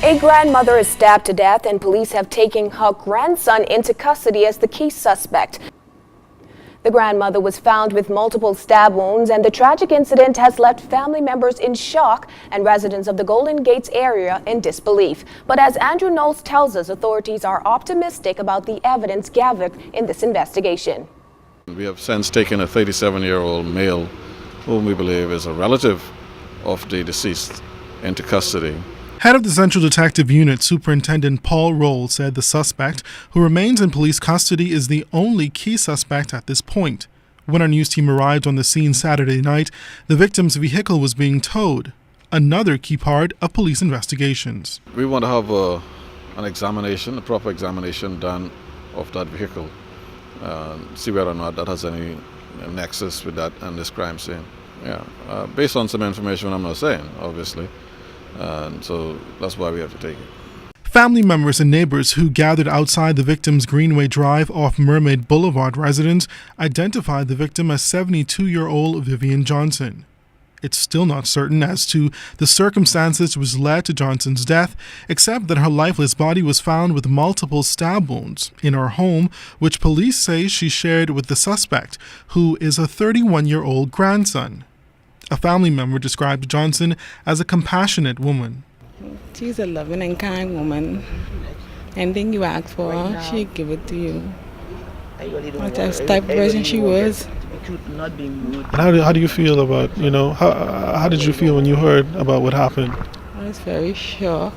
A grandmother is stabbed to death and police have taken her grandson into custody as the key suspect. The grandmother was found with multiple stab wounds, and the tragic incident has left family members in shock and residents of the Golden Gates area in disbelief. But as Andrew Knowles tells us, authorities are optimistic about the evidence gathered in this investigation. We have since taken a 37-year-old male, whom we believe is a relative of the deceased, into custody. Head of the Central Detective Unit, Superintendent Paul Roll, said the suspect, who remains in police custody, is the only key suspect at this point. When our news team arrived on the scene Saturday night, the victim's vehicle was being towed, another key part of police investigations. We want to have an examination, a proper examination done of that vehicle, see whether or not that has any nexus with that and this crime scene. Based on some information I'm not saying, obviously. And so that's why we have to take it. Family members and neighbors who gathered outside the victim's Greenway Drive off Mermaid Boulevard residence identified the victim as 72-year-old Vivian Johnson. It's still not certain as to the circumstances which led to Johnson's death, except that her lifeless body was found with multiple stab wounds in her home, which police say she shared with the suspect, who is a 31-year-old grandson. A family member described Johnson as a compassionate woman. She's a loving and kind woman. Anything you ask for, she'll give it to you. That's the type of person she was. How do you feel about, how did you feel when you heard about what happened? I was very shocked.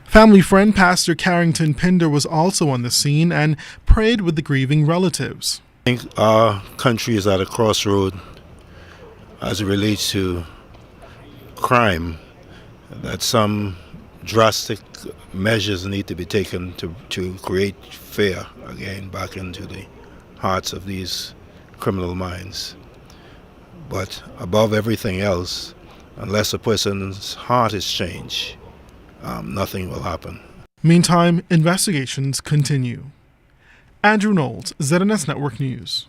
Family friend Pastor Carrington Pinder was also on the scene and prayed with the grieving relatives. I think our country is at a crossroad as it relates to crime, that some drastic measures need to be taken to create fear again back into the hearts of these criminal minds. But above everything else, unless a person's heart is changed, nothing will happen. Meantime, investigations continue. Andrew Knowles, ZNS Network News.